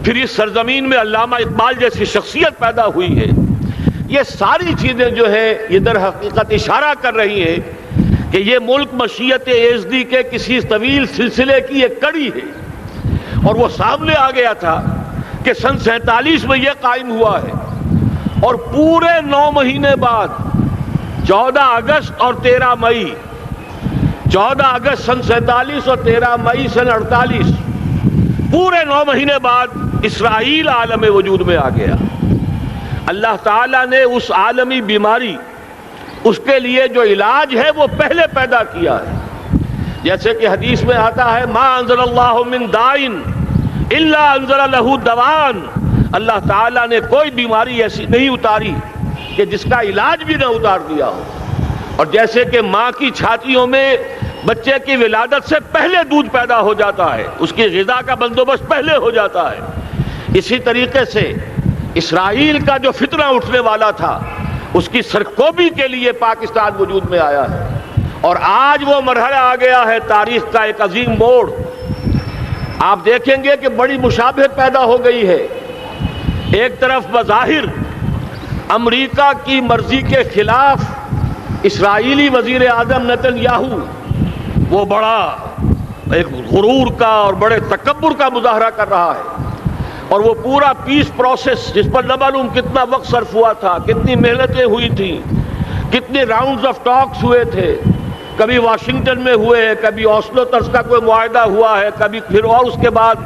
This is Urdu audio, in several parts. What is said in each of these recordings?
پھر اس سرزمین میں علامہ اقبال جیسی شخصیت پیدا ہوئی ہے. یہ ساری چیزیں جو ہے یہ در حقیقت اشارہ کر رہی ہے کہ یہ ملک مشیت ایزدی کے کسی طویل سلسلے کی ایک کڑی ہے، اور وہ سامنے آ گیا تھا کہ سن 47 میں یہ قائم ہوا ہے، اور پورے 9 مہینے بعد 14 اگست اور 13 مئی 14 اگست سن 47 اور 13 مئی سن 48 پورے 9 مہینے بعد اسرائیل عالم وجود میں آ گیا. اللہ تعالیٰ نے اس عالمی بیماری، اس کے لیے جو علاج ہے وہ پہلے پیدا کیا ہے. جیسے کہ حدیث میں آتا ہے ما انزل اللہ من دائن الا انزل لہ دوان، اللہ تعالیٰ نے کوئی بیماری ایسی نہیں اتاری کہ جس کا علاج بھی نہ اتار دیا ہو. اور جیسے کہ ماں کی چھاتیوں میں بچے کی ولادت سے پہلے دودھ پیدا ہو جاتا ہے، اس کی غذا کا بندوبست پہلے ہو جاتا ہے، اسی طریقے سے اسرائیل کا جو فتنہ اٹھنے والا تھا اس کی سرکوبی کے لیے پاکستان وجود میں آیا ہے. اور آج وہ مرحلہ آ گیا ہے تاریخ کا ایک عظیم موڑ. آپ دیکھیں گے کہ بڑی مشابہت پیدا ہو گئی ہے. ایک طرف بظاہر امریکہ کی مرضی کے خلاف اسرائیلی وزیر اعظم نتن یاہو وہ بڑا ایک غرور کا اور بڑے تکبر کا مظاہرہ کر رہا ہے، اور وہ پورا پیس پروسیس جس پر نہ معلوم کتنا وقت صرف ہوا تھا، کتنی محنتیں ہوئی تھیں، کتنے راؤنڈز آف ٹاکس ہوئے تھے، کبھی واشنگٹن میں ہوئے، کبھی اوسلو طرز کا کوئی معاہدہ ہوا ہے، کبھی پھر اور اس کے بعد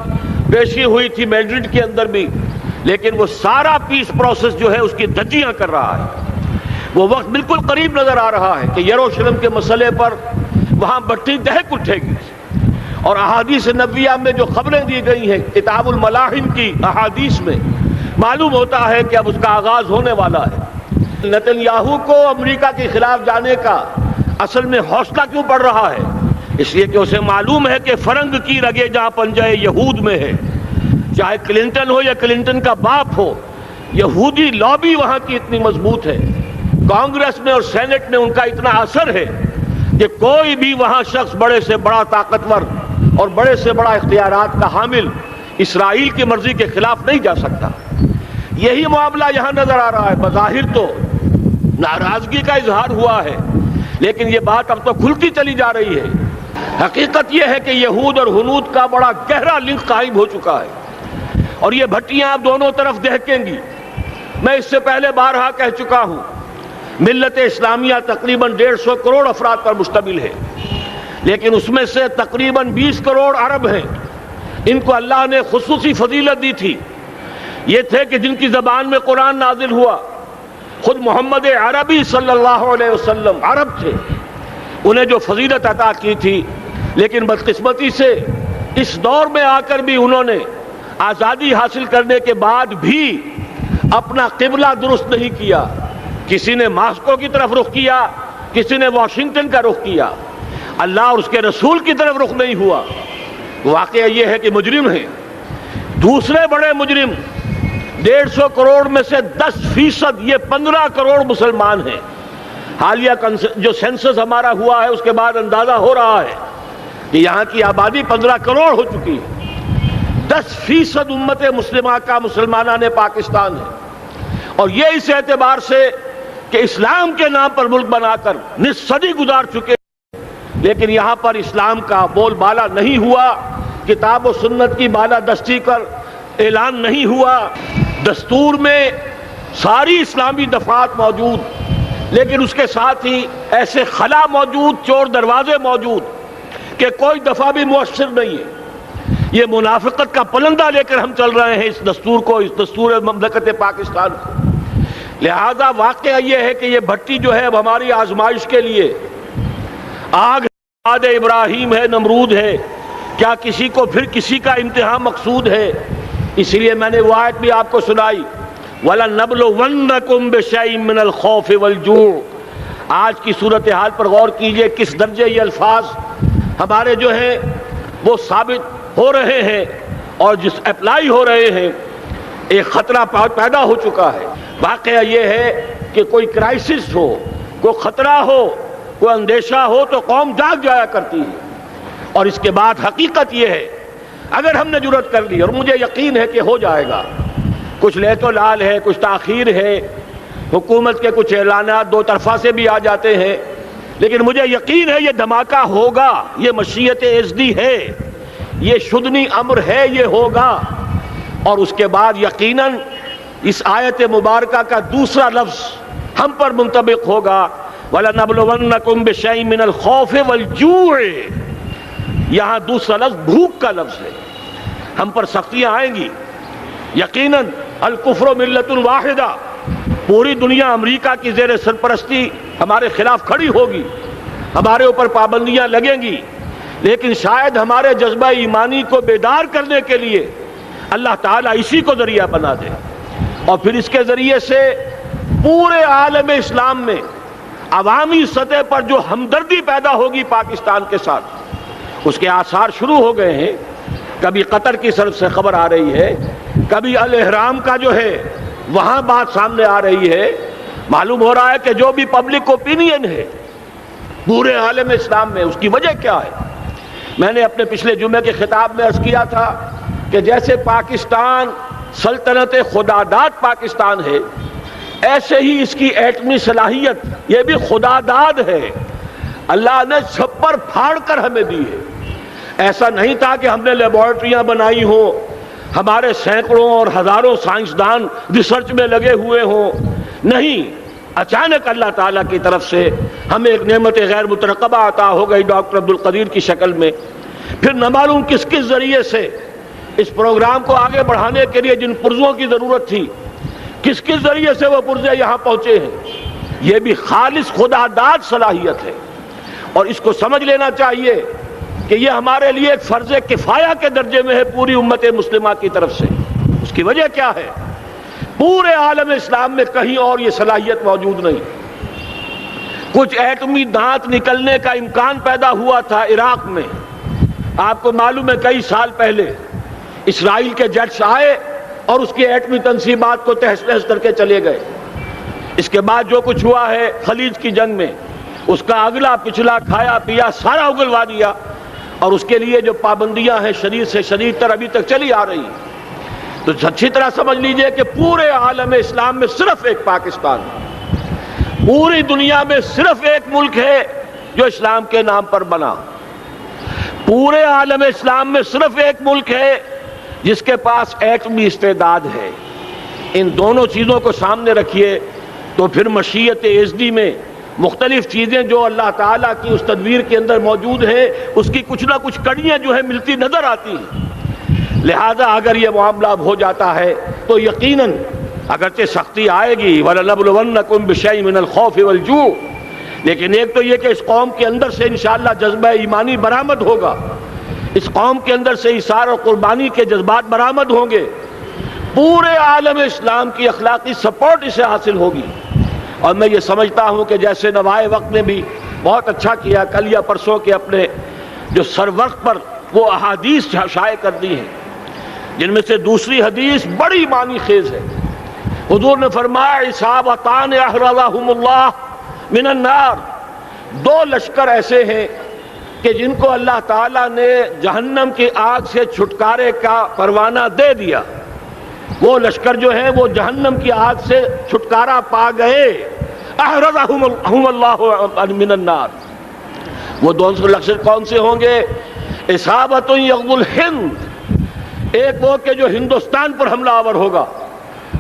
پیشی ہوئی تھی میڈرڈ کے اندر بھی، لیکن وہ سارا پیس پروسیس جو ہے اس کی دھجیاں کر رہا ہے. وہ وقت بالکل قریب نظر آ رہا ہے کہ یروشلم کے مسئلے پر وہاں بٹھی دہک اٹھے گی. اور احادیث نبویہ میں جو خبریں دی گئی ہیں کتاب الملاحم کی احادیث میں معلوم ہوتا ہے کہ اب اس کا آغاز ہونے والا ہے. نتن یاہو کو امریکہ کے خلاف جانے کا اصل میں حوصلہ کیوں پڑ رہا ہے؟ اس لیے کہ اسے معلوم ہے کہ فرنگ کی رگیں جہاں پنجہ یہود میں ہے، چاہے کلنٹن ہو یا کلنٹن کا باپ ہو، یہودی لابی وہاں کی اتنی مضبوط ہے، کانگریس میں اور سینٹ میں ان کا اتنا اثر ہے کہ کوئی بھی وہاں شخص بڑے سے بڑا طاقتور اور بڑے سے بڑا اختیارات کا حامل اسرائیل کی مرضی کے خلاف نہیں جا سکتا. یہی معاملہ یہاں نظر آ رہا ہے. بظاہر تو ناراضگی کا اظہار ہوا ہے، لیکن یہ بات اب تو کھلتی چلی جا رہی ہے. حقیقت یہ ہے کہ یہود اور ہنود کا بڑا گہرا لنک قائم ہو چکا ہے، اور یہ بھٹیاں اب دونوں طرف دہکیں گی. میں اس سے پہلے بارہا کہہ چکا ہوں، ملت اسلامیہ تقریباً 150 کروڑ افراد پر مشتمل ہے، لیکن اس میں سے تقریباً 20 کروڑ عرب ہیں. ان کو اللہ نے خصوصی فضیلت دی تھی. یہ تھے کہ جن کی زبان میں قرآن نازل ہوا، خود محمد عربی صلی اللہ علیہ وسلم عرب تھے، انہیں جو فضیلت عطا کی تھی. لیکن بدقسمتی سے اس دور میں آ کر بھی انہوں نے آزادی حاصل کرنے کے بعد بھی اپنا قبلہ درست نہیں کیا. کسی نے ماسکو کی طرف رخ کیا، کسی نے واشنگٹن کا رخ کیا، اللہ اور اس کے رسول کی طرف رخ نہیں ہوا. واقعہ یہ ہے کہ مجرم ہیں. دوسرے بڑے مجرم 150 کروڑ میں سے 10% یہ 15 کروڑ مسلمان ہیں. حالیہ جو سینسس ہمارا ہوا ہے اس کے بعد اندازہ ہو رہا ہے کہ یہاں کی آبادی 15 کروڑ ہو چکی ہے. 10% امت مسلمہ کا مسلمانان پاکستان ہے، اور یہ اس اعتبار سے کہ اسلام کے نام پر ملک بنا کر نصف صدی گزار چکے، لیکن یہاں پر اسلام کا بول بالا نہیں ہوا، کتاب و سنت کی بالا دستی کر اعلان نہیں ہوا. دستور میں ساری اسلامی دفعات موجود، لیکن اس کے ساتھ ہی ایسے خلا موجود، چور دروازے موجود کہ کوئی دفعہ بھی مؤثر نہیں ہے. یہ منافقت کا پلندہ لے کر ہم چل رہے ہیں اس دستور کو، اس دستور مملکت پاکستان کو. لہذا واقعہ یہ ہے کہ یہ بھٹی جو ہے اب ہماری آزمائش کے لیے آگ آد ابراہیم ہے، نمرود ہے. کیا کسی کو پھر کسی کا امتحان مقصود ہے؟ اس لیے میں نے وہ آیت بھی آپ کو سنائی، وَلَنَبْلُوَنَّكُمْ بِشَيْءٍ مِّنَ الْخَوْفِ وَالْجُوعِ. آج کی صورتحال پر غور کیجئے، کس درجے یہ الفاظ ہمارے جو ہیں وہ ثابت ہو رہے ہیں اور جس اپلائی ہو رہے ہیں. ایک خطرہ پیدا ہو چکا ہے. واقعہ یہ ہے کہ کوئی کرائسس ہو، کوئی خطرہ ہو، کوئی اندیشہ ہو تو قوم جاگ جایا کرتی ہے. اور اس کے بعد حقیقت یہ ہے، اگر ہم نے جرأت کر لی، اور مجھے یقین ہے کہ ہو جائے گا، کچھ لیت و لال ہے، کچھ تاخیر ہے، حکومت کے کچھ اعلانات دو طرفہ سے بھی آ جاتے ہیں، لیکن مجھے یقین ہے یہ دھماکہ ہوگا. یہ مشیت ازدی ہے، یہ شدنی امر ہے، یہ ہوگا. اور اس کے بعد یقیناً اس آیت مبارکہ کا دوسرا لفظ ہم پر منطبق ہوگا، وَلَنَبْلُوَنَّكُمْ بِشَيْءٍ مِّنَ الْخَوْفِ وَالْجُوعِ. یہاں دوسرا لفظ بھوک کا لفظ ہے. ہم پر سختیاں آئیں گی یقیناً. الکفر ملت واحدہ، پوری دنیا امریکہ کی زیر سرپرستی ہمارے خلاف کھڑی ہوگی، ہمارے اوپر پابندیاں لگیں گی، لیکن شاید ہمارے جذبہ ایمانی کو بیدار کرنے کے لیے اللہ تعالیٰ اسی کو ذریعہ بنا دے، اور پھر اس کے ذریعے سے پورے عالم اسلام میں عوامی سطح پر جو ہمدردی پیدا ہوگی پاکستان کے ساتھ، اس کے آثار شروع ہو گئے ہیں. کبھی قطر کی طرف سے خبر آ رہی ہے، کبھی الاحرام کا جو ہے وہاں بات سامنے آ رہی ہے. معلوم ہو رہا ہے کہ جو بھی پبلک اوپینین ہے پورے عالم اسلام میں، اس کی وجہ کیا ہے؟ میں نے اپنے پچھلے جمعے کے خطاب میں عرض کیا تھا کہ جیسے پاکستان سلطنت خداداد پاکستان ہے، ایسے ہی اس کی ایٹمی صلاحیت یہ بھی خداداد ہے. اللہ نے چھپر پھاڑ کر ہمیں دی ہے. ایسا نہیں تھا کہ ہم نے لیبارٹریاں بنائی ہوں، ہمارے سینکڑوں اور ہزاروں سائنسدان ریسرچ میں لگے ہوئے ہوں. نہیں، اچانک اللہ تعالیٰ کی طرف سے ہمیں ایک نعمت غیر مترقبہ عطا ہو گئی ڈاکٹر عبدالقدیر کی شکل میں. پھر نہ معلوم کس کس ذریعے سے اس پروگرام کو آگے بڑھانے کے لیے جن پرزوں کی ضرورت تھی، کس کس ذریعے سے وہ پرزے یہاں پہنچے ہیں. یہ بھی خالص خداداد صلاحیت ہے، اور اس کو سمجھ لینا چاہیے کہ یہ ہمارے لیے ایک فرض کفایہ کے درجے میں ہے پوری امت مسلمہ کی طرف سے. اس کی وجہ کیا ہے؟ پورے عالم اسلام میں کہیں اور یہ صلاحیت موجود نہیں. کچھ ایٹمی دانت نکلنے کا امکان پیدا ہوا تھا عراق میں. آپ کو معلوم ہے کئی سال پہلے اسرائیل کے جیٹس آئے اور اس کی ایٹمی تنصیبات کو تہس نہس کر کے چلے گئے. اس کے بعد جو کچھ ہوا ہے خلیج کی جنگ میں، اس کا اگلا پچھلا کھایا پیا سارا اگلوا دیا، اور اس کے لیے جو پابندیاں ہیں شدید سے شدید تر ابھی تک چلی آ رہی ہیں. تو اچھی طرح سمجھ لیجئے کہ پورے عالم اسلام میں صرف ایک پاکستان ہے. پوری دنیا میں صرف ایک ملک ہے جو اسلام کے نام پر بنا. پورے عالم اسلام میں صرف ایک ملک ہے جس کے پاس ایٹمی استعداد ہے. ان دونوں چیزوں کو سامنے رکھیے تو پھر مشیت ازدی میں مختلف چیزیں جو اللہ تعالیٰ کی اس تدبیر کے اندر موجود ہیں، اس کی کچھ نہ کچھ کڑیاں جو ہے ملتی نظر آتی ہیں. لہذا اگر یہ معاملہ ہو جاتا ہے تو یقیناً اگرچہ سختی آئے گی، وَلَنَبْلُوَنَّكُمْ بِشَيْءٍ مِّنَ الْخَوْفِ وَالْجُوعِ، لیکن ایک تو یہ کہ اس قوم کے اندر سے انشاءاللہ جذبہ ایمانی برآمد ہوگا، اس قوم کے اندر سے ایثار اور قربانی کے جذبات برآمد ہوں گے، پورے عالم اسلام کی اخلاقی سپورٹ اسے حاصل ہوگی. اور میں یہ سمجھتا ہوں کہ جیسے نوائے وقت نے بھی بہت اچھا کیا، کل یا پرسوں کے اپنے جو سر وقت پر وہ احادیث شائع کر دی ہیں، جن میں سے دوسری حدیث بڑی معنی خیز ہے. حضور نے فرمایا اصابتان احرزہم اللہ من النار، دو لشکر ایسے ہیں کہ جن کو اللہ تعالیٰ نے جہنم کی آگ سے چھٹکارے کا پروانہ دے دیا. وہ لشکر جو ہیں وہ جہنم کی آگ سے چھٹکارا پا گئے. احرزہم اللہ من النار. وہ دونوں لشکر کون سے ہوں گے؟ اصابت یغزو الہند، ایک وہ کہ جو ہندوستان پر حملہ آور ہوگا،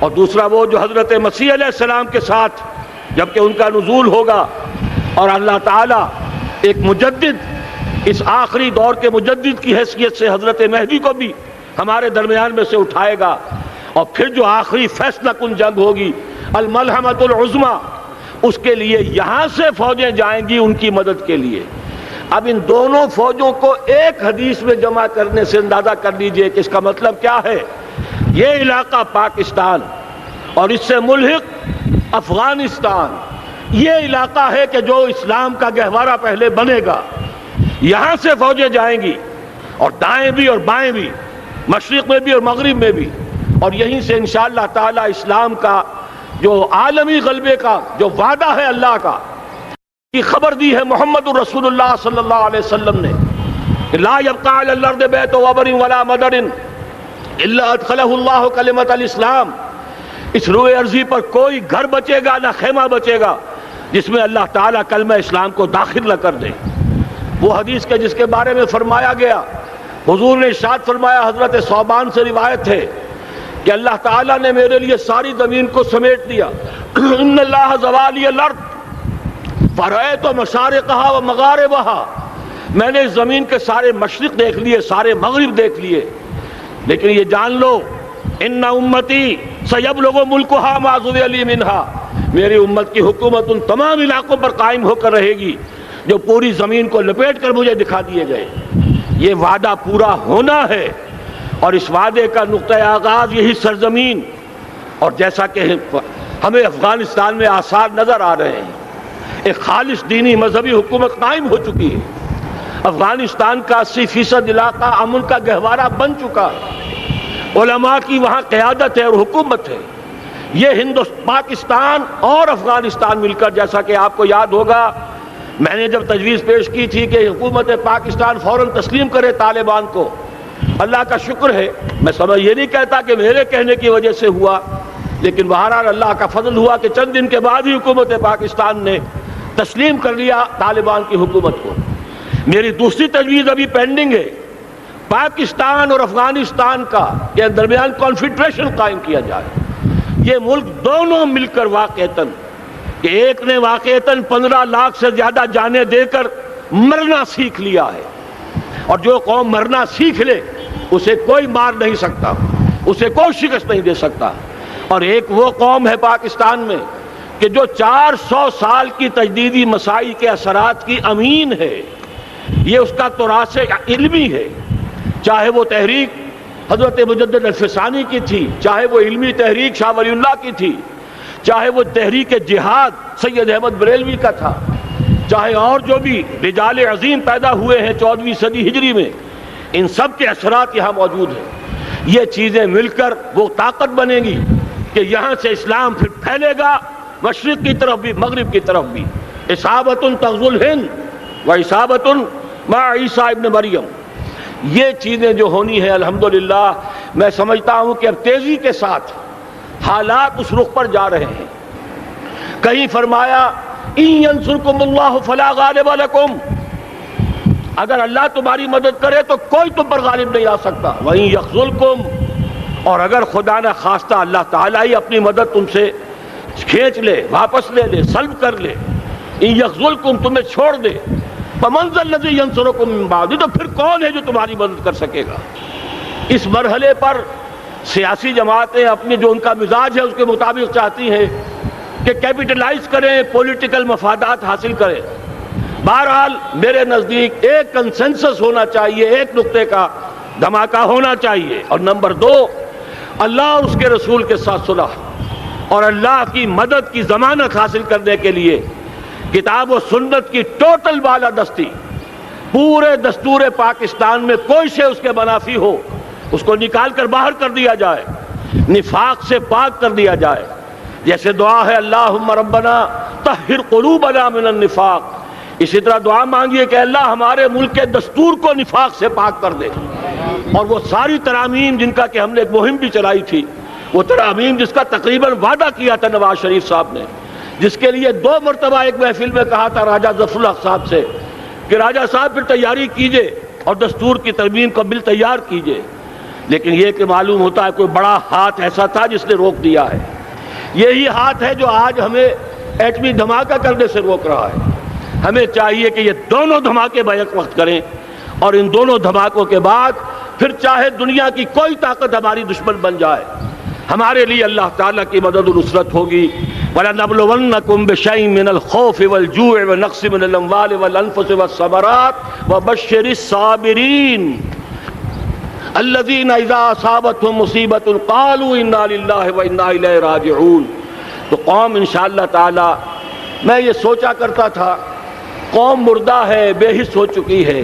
اور دوسرا وہ جو حضرت مسیح علیہ السلام کے ساتھ جبکہ ان کا نزول ہوگا، اور اللہ تعالیٰ ایک مجدد، اس آخری دور کے مجدد کی حیثیت سے حضرت مہدی کو بھی ہمارے درمیان میں سے اٹھائے گا. اور پھر جو آخری فیصلہ کن جنگ ہوگی الملحمۃ العظمیٰ، اس کے لیے یہاں سے فوجیں جائیں گی ان کی مدد کے لیے. اب ان دونوں فوجوں کو ایک حدیث میں جمع کرنے سے اندازہ کر لیجئے کہ اس کا مطلب کیا ہے. یہ علاقہ پاکستان اور اس سے ملحق افغانستان، یہ علاقہ ہے کہ جو اسلام کا گہوارہ پہلے بنے گا. یہاں سے فوجیں جائیں گی، اور دائیں بھی اور بائیں بھی، مشرق میں بھی اور مغرب میں بھی، اور یہیں سے انشاءاللہ تعالی اسلام کا جو عالمی غلبے کا جو وعدہ ہے اللہ کا، کی خبر دی ہے محمد رسول اللہ صلی اللہ علیہ وسلم نے کہ لا یبقى علی الارض بیت وبر ولا مدر الا ادخلہ اللہ کلمۃ الاسلام، اس روئے ارضی پر کوئی گھر بچے گا نہ خیمہ بچے گا جس میں اللہ تعالیٰ کلمہ اسلام کو داخل نہ کر دے۔ وہ حدیث کے جس کے بارے میں فرمایا گیا، حضور نے ارشاد فرمایا، حضرت ثوبان سے روایت ہے کہ اللہ تعالیٰ نے میرے لیے ساری زمین کو سمیٹ دیا۔ ان اللہ زوالی الارض فرأیت مشارقها و مغاربها، میں نے اس زمین کے سارے مشرق دیکھ لیے، سارے مغرب دیکھ لیے، لیکن یہ جان لو ان امتی سیبلغ ملکها ما ذوی لی منها، میری امت کی حکومت ان تمام علاقوں پر قائم ہو کر رہے گی جو پوری زمین کو لپیٹ کر مجھے دکھا دیے گئے۔ یہ وعدہ پورا ہونا ہے، اور اس وعدے کا نقطۂ آغاز یہی سرزمین، اور جیسا کہ ہمیں افغانستان میں آثار نظر آ رہے ہیں، ایک خالص دینی مذہبی حکومت قائم ہو چکی ہے۔ افغانستان کا 80% علاقہ امن کا گہوارہ بن چکا ہے، علماء کی وہاں قیادت ہے اور حکومت ہے۔ یہ پاکستان اور افغانستان مل کر، جیسا کہ آپ کو یاد ہوگا، میں نے جب تجویز پیش کی تھی کہ حکومت پاکستان فوراً تسلیم کرے طالبان کو، اللہ کا شکر ہے، میں یہ نہیں کہتا کہ میرے کہنے کی وجہ سے ہوا، لیکن بہرحال اللہ کا فضل ہوا کہ چند دن کے بعد ہی حکومت پاکستان نے تسلیم کر لیا طالبان کی حکومت کو۔ میری دوسری تجویز ابھی پینڈنگ ہے، پاکستان اور افغانستان کا کے درمیان کانفیڈریشن قائم کیا جائے۔ یہ ملک دونوں مل کر واقعتاً، کہ ایک نے واقعتاً 15 لاکھ سے زیادہ جانیں دے کر مرنا سیکھ لیا ہے، اور جو قوم مرنا سیکھ لے اسے کوئی مار نہیں سکتا، اسے کوئی شکست نہیں دے سکتا، اور ایک وہ قوم ہے پاکستان میں کہ جو 400 سال کی تجدیدی مسائی کے اثرات کی امین ہے، یہ اس کا تراث علمی ہے، چاہے وہ تحریک حضرت مجدد الفسانی کی تھی، چاہے وہ علمی تحریک شاہ ولی اللہ کی تھی، چاہے وہ تحریک جہاد سید احمد بریلوی کا تھا، چاہے اور جو بھی رجال عظیم پیدا ہوئے ہیں 14ویں صدی ہجری میں، ان سب کے اثرات یہاں موجود ہیں۔ یہ چیزیں مل کر وہ طاقت بنے گی کہ یہاں سے اسلام پھر پھیلے گا، مشرق کی طرف بھی مغرب کی طرف بھی۔ اصابۃ تغزو الہند و اصابۃ مع عیسیٰ ابن مریم، یہ چیزیں جو ہونی ہیں الحمدللہ، میں سمجھتا ہوں کہ اب تیزی کے ساتھ حالات اس رخ پر جا رہے ہیں۔ کہیں فرمایا ان ینصرکم اللہ فلا غالب لکم، اگر اللہ تمہاری مدد کرے تو کوئی تم پر غالب نہیں آ سکتا، وَإِن یخذلکم، اور اگر خدا نہ خواستہ اللہ تعالیٰ ہی اپنی مدد تم سے کھینچ لے، واپس لے لے، سلب کر لے، ان یخذلکم، تمہیں چھوڑ دے، فمن ذا الذی ینصرکم من بعد، تو پھر کون ہے جو تمہاری مدد کر سکے گا۔ اس مرحلے پر سیاسی جماعتیں اپنی جو ان کا مزاج ہے اس کے مطابق چاہتی ہیں کہ کیپٹلائز کریں، پولیٹیکل مفادات حاصل کریں۔ بہرحال میرے نزدیک ایک کنسنسس ہونا چاہیے، ایک نقطے کا دھماکہ ہونا چاہیے، اور نمبر 2، اللہ اور اس کے رسول کے ساتھ صلح اور اللہ کی مدد کی ضمانت حاصل کرنے کے لیے کتاب و سنت کی ٹوٹل بالادستی، پورے دستور پاکستان میں کوئی شے اس کے منافی ہو اس کو نکال کر باہر کر دیا جائے، نفاق سے پاک کر دیا جائے۔ جیسے دعا ہے اللہم ربنا طہر قلوبنا من النفاق، اسی طرح دعا مانگیے کہ اللہ ہمارے ملک کے دستور کو نفاق سے پاک کر دے۔ اور وہ ساری ترامیم جن کا کہ ہم نے ایک مہم بھی چلائی تھی، وہ ترامیم جس کا تقریباً وعدہ کیا تھا نواز شریف صاحب نے، جس کے لیے 2 مرتبہ ایک محفل میں کہا تھا راجہ ظفر الحق صاحب سے کہ راجہ صاحب پھر تیاری کیجئے اور دستور کی ترمیم کا بل تیار کیجئے، لیکن یہ کہ معلوم ہوتا ہے کوئی بڑا ہاتھ ایسا تھا جس نے روک دیا ہے۔ یہی ہاتھ ہے جو آج ہمیں ایٹمی دھماکہ کرنے سے روک رہا ہے۔ ہمیں چاہیے کہ یہ دونوں دھماکے بیک وقت کریں، اور ان دونوں دھماکوں کے بعد پھر چاہے دنیا کی کوئی طاقت ہماری دشمن بن جائے، ہمارے لیے اللہ تعالیٰ کی مدد و نصرت ہوگی۔ وَلَنَبْلُوَنَّكُمْ بِشَيْءٍ مِّنَ الْخَوْفِ وَالْجُوعِ وَنَقْصٍ مِّنَ الْأَمْوَالِ وَالْأَنفُسِ وَالثَّمَرَاتِ وَبَشِّرِ الصَّابِرِينَ الَّذِينَ إِذَا أَصَابَتْهُم مُّصِيبَةٌ قَالُوا إِنَّا لِلَّهِ وَإِنَّا إِلَيْهِ رَاجِعُونَ۔ تو قوم انشاءاللہ تعالی، میں یہ سوچا کرتا تھا، قوم مردہ ہے، بے حس ہو چکی ہے،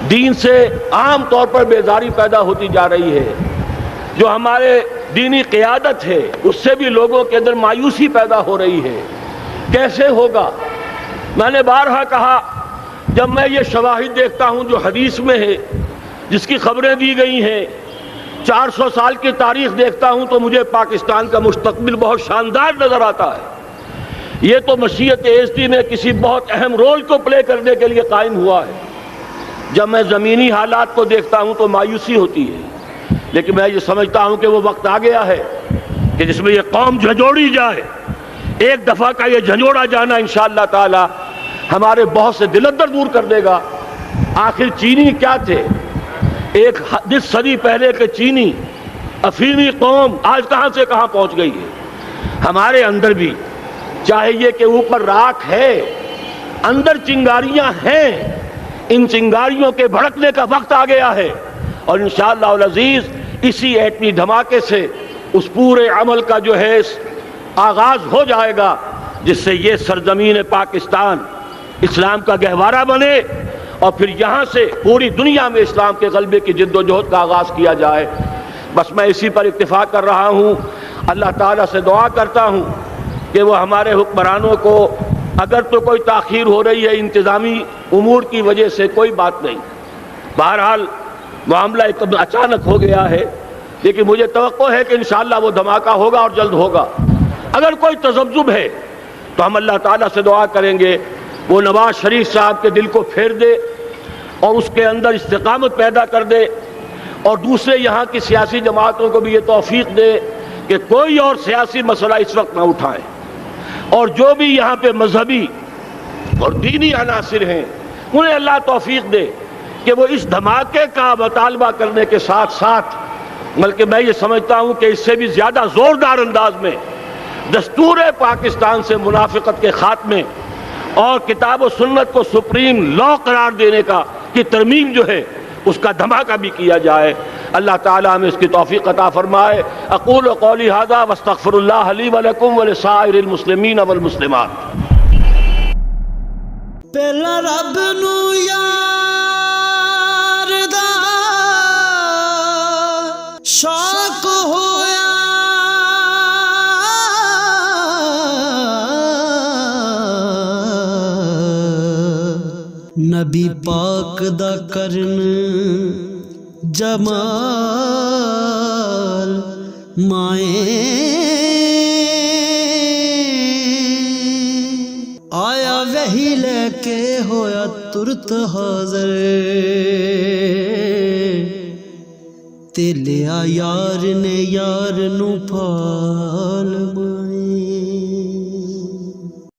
دین سے عام طور پر بیزاری پیدا ہوتی جا رہی ہے، جو ہمارے دینی قیادت ہے اس سے بھی لوگوں کے اندر مایوسی پیدا ہو رہی ہے۔ کیسے ہوگا میں نے بارہا کہا جب میں یہ شواہد دیکھتا ہوں جو حدیث میں ہے، جس کی خبریں دی گئی ہیں، 400 سال کی تاریخ دیکھتا ہوں تو مجھے پاکستان کا مستقبل بہت شاندار نظر آتا ہے۔ یہ تو مشیت ایزدی میں کسی بہت اہم رول کو پلے کرنے کے لیے قائم ہوا ہے۔ جب میں زمینی حالات کو دیکھتا ہوں تو مایوسی ہوتی ہے، لیکن میں یہ سمجھتا ہوں کہ وہ وقت آ گیا ہے کہ جس میں یہ قوم جھنجھوڑی جائے۔ ایک دفعہ کا یہ جھنجھوڑا جانا انشاءاللہ تعالی ہمارے بہت سے دل اندر دور کر دے گا۔ آخر چینی کیا تھے؟ ایک 10 صدی پہلے کے چینی افریمی قوم آج کہاں سے کہاں پہنچ گئی ہے۔ ہمارے اندر بھی چاہے یہ کہ اوپر راکھ ہے، اندر چنگاریاں ہیں، ان چنگاریوں کے بھڑکنے کا وقت آ گیا ہے، اور انشاءاللہ العزیز اسی ایٹمی دھماکے سے اس پورے عمل کا جو ہے آغاز ہو جائے گا، جس سے یہ سرزمین پاکستان اسلام کا گہوارہ بنے، اور پھر یہاں سے پوری دنیا میں اسلام کے غلبے کی جد و جہد کا آغاز کیا جائے۔ بس میں اسی پر اکتفا کر رہا ہوں۔ اللہ تعالیٰ سے دعا کرتا ہوں کہ وہ ہمارے حکمرانوں کو، اگر تو کوئی تاخیر ہو رہی ہے انتظامی امور کی وجہ سے، کوئی بات نہیں، بہرحال معاملہ ایک اچانک ہو گیا ہے، لیکن مجھے توقع ہے کہ انشاءاللہ وہ دھماکہ ہوگا اور جلد ہوگا۔ اگر کوئی تذبذب ہے تو ہم اللہ تعالیٰ سے دعا کریں گے وہ نواز شریف صاحب کے دل کو پھیر دے اور اس کے اندر استقامت پیدا کر دے، اور دوسرے یہاں کی سیاسی جماعتوں کو بھی یہ توفیق دے کہ کوئی اور سیاسی مسئلہ اس وقت نہ اٹھائیں، اور جو بھی یہاں پہ مذہبی اور دینی عناصر ہیں انہیں اللہ توفیق دے کہ وہ اس دھماکے کا مطالبہ کرنے کے ساتھ ساتھ، بلکہ میں یہ سمجھتا ہوں کہ اس سے بھی زیادہ زوردار انداز میں دستور پاکستان سے منافقت کے خاتمے اور کتاب و سنت کو سپریم لا قرار دینے کی ترمیم جو ہے اس کا دھماکہ بھی کیا جائے۔ اللہ تعالیٰ ہمیں اس کی توفیق عطا فرمائے۔ اقول قولی ھذا واستغفر اللہ لی ولکم ولسائر المسلمین والمسلمات۔ پہلا رب نو یار دا شوق ہویا، نبی پاک دا کرن جمال مائیں، آیا وحی لے کے ہویا ترت حاضر، تے لیا یار نے یار نو پال